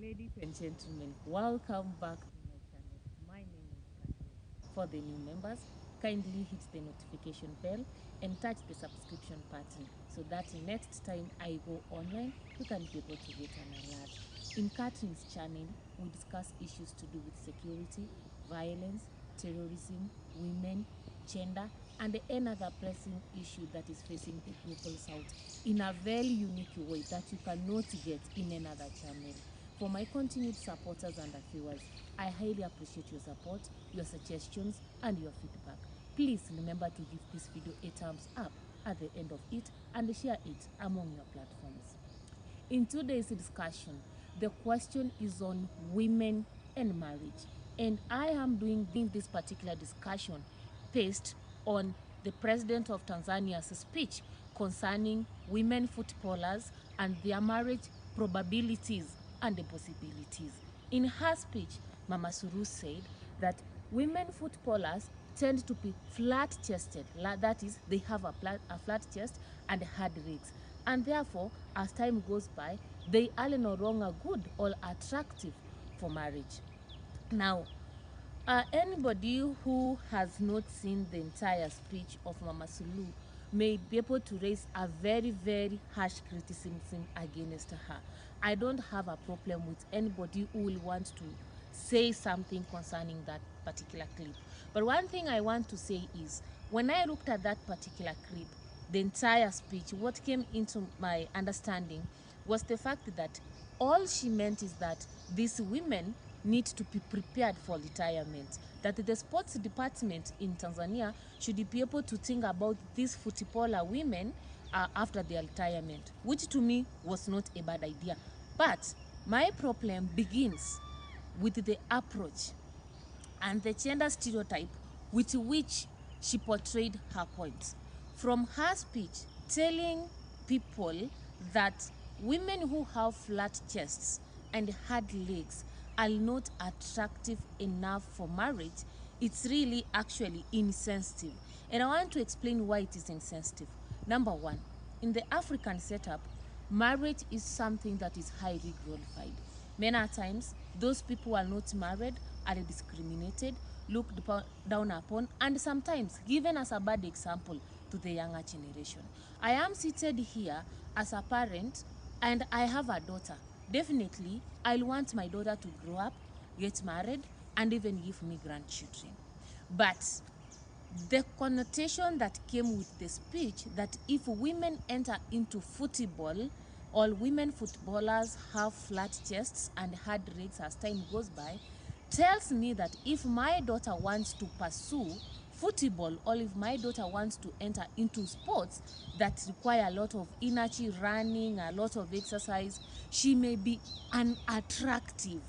Ladies and gentlemen, welcome back to my channel. My name is Catherine. For the new members, kindly hit the notification bell and touch the subscription button so that next time I go online, you can be able to get an alert. In Catherine's channel, we discuss issues to do with security, violence, terrorism, women, gender, and any other pressing issue that is facing the global south in a very unique way that you cannot get in another channel. For my continued supporters and viewers, I highly appreciate your support, your suggestions, and your feedback. Please remember to give this video a thumbs up at the end of it and share it among your platforms. In today's discussion, the question is on women and marriage. And I am doing this particular discussion based on the President of Tanzania's speech concerning women footballers and their marriage probabilities and the possibilities. In her speech, Mama Suluhu said that women footballers tend to be flat-chested. That is, they have a flat chest and hard legs. And therefore, as time goes by, they are no longer good or attractive for marriage. Now, anybody who has not seen the entire speech of Mama Suluhu may be able to raise a very, very harsh criticism against her. I don't have a problem with anybody who will want to say something concerning that particular clip. But one thing I want to say is, when I looked at that particular clip, the entire speech, what came into my understanding was the fact that all she meant is that these women need to be prepared for retirement, that the sports department in Tanzania should be able to think about these footballer women after their retirement, which to me was not a bad idea. But my problem begins with the approach and the gender stereotype with which she portrayed her points. From her speech telling people that women who have flat chests and hard legs are not attractive enough for marriage, it's really actually insensitive. And I want to explain why it is insensitive. Number one, in the African setup, marriage is something that is highly glorified. Many times, those people who are not married are discriminated, looked down upon, and sometimes given as a bad example to the younger generation. I am seated here as a parent and I have a daughter. Definitely, I'll want my daughter to grow up, get married, and even give me grandchildren. But the connotation that came with the speech that if women enter into football, all women footballers have flat chests and hard legs as time goes by, tells me that if my daughter wants to pursue football, or if my daughter wants to enter into sports that require a lot of energy, running, a lot of exercise, she may be unattractive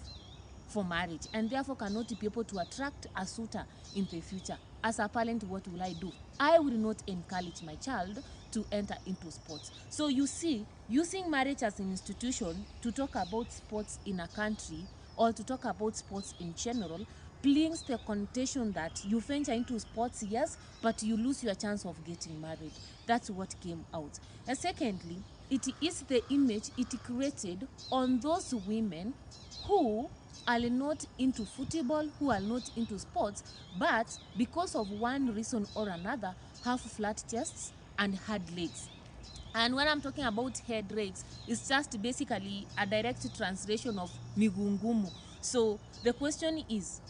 for marriage and therefore cannot be able to attract a suitor in the future. As a parent, what will I do? I will not encourage my child to enter into sports. So you see, using marriage as an institution to talk about sports in a country or to talk about sports in general brings the connotation that you venture into sports, yes, but you lose your chance of getting married. That's what came out. And secondly, it is the image it created on those women who are not into football, who are not into sports, but because of one reason or another have flat chests and hard legs. And when I'm talking about head legs, it's just basically a direct translation of migungumu. So the question is,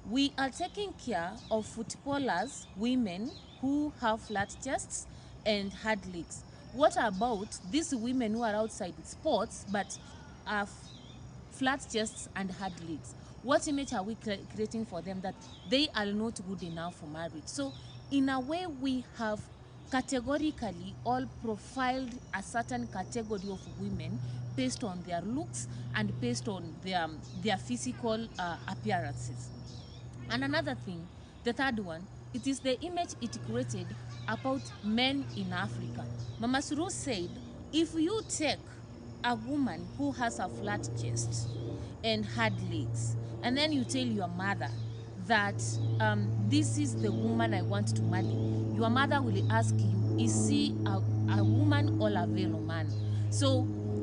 we are taking care of footballers, women who have flat chests and hard legs. What about these women who are outside sports but have flat chests and hard legs? What image are we creating for them that they are not good enough for marriage? So in a way, we have categorically all profiled a certain category of women based on their looks and based on their physical appearances. And another thing, the third one, it is the image it created about men in Africa. Mama Suluhu said, if you take a woman who has a flat chest and hard legs, and then you tell your mother that this is the woman I want to marry, your mother will ask you, is she a woman or a real man? So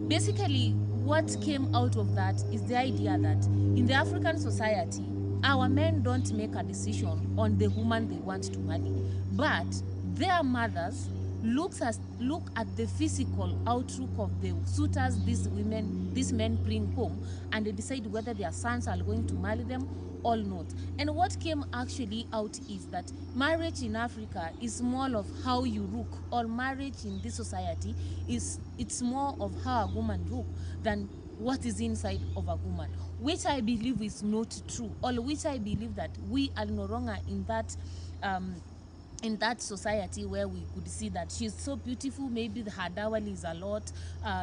basically, what came out of that is the idea that in the African society, our men don't make a decision on the woman they want to marry, but their mothers look at the physical outlook of the suitors these men bring home, and they decide whether their sons are going to marry them or not. And what came actually out is that marriage in Africa is more of how you look, or marriage in this society it's more of how a woman look than what is inside of a woman, which I believe is not true, or which I believe that we are no longer in that society where we could see that she's so beautiful, maybe her dowry is a lot,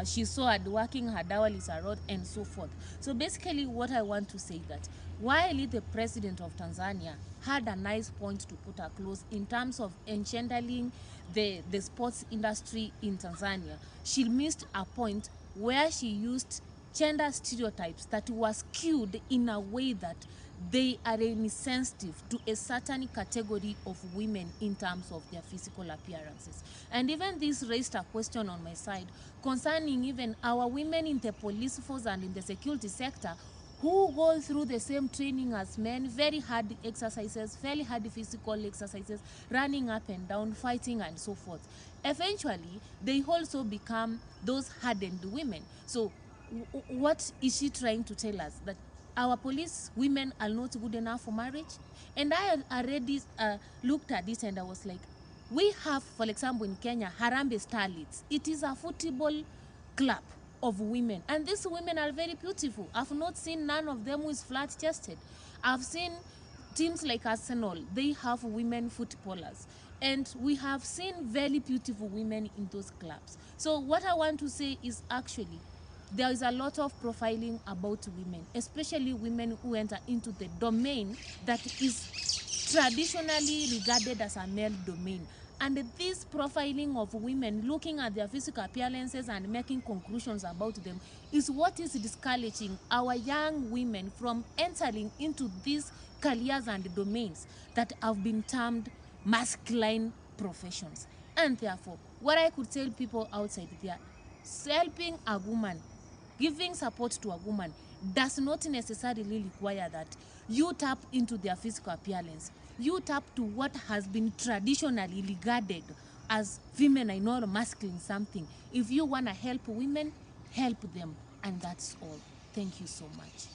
she's so hardworking, her dowry is a lot, and so forth. So basically what I want to say that while the president of Tanzania had a nice point to put across in terms of engendering the sports industry in Tanzania, she missed a point where she used gender stereotypes that were skewed in a way that they are insensitive to a certain category of women in terms of their physical appearances. And even this raised a question on my side concerning even our women in the police force and in the security sector who go through the same training as men, very hard exercises, very hard physical exercises, running up and down, fighting and so forth. Eventually, they also become those hardened women. So what is she trying to tell us? That our police women are not good enough for marriage? And I already looked at this and I was like, we have, for example, in Kenya, Harambee Starlets. It is a football club of women, and these women are very beautiful. I've not seen none of them who is flat-chested. I've seen teams like Arsenal, they have women footballers, and we have seen very beautiful women in those clubs. So what I want to say is actually there is a lot of profiling about women, especially women who enter into the domain that is traditionally regarded as a male domain. And this profiling of women, looking at their physical appearances and making conclusions about them, is what is discouraging our young women from entering into these careers and domains that have been termed masculine professions. And therefore, what I could tell people outside there, helping a woman, giving support to a woman does not necessarily require that you tap into their physical appearance. You tap to what has been traditionally regarded as feminine or masculine something. If you want to help women, help them. And that's all. Thank you so much.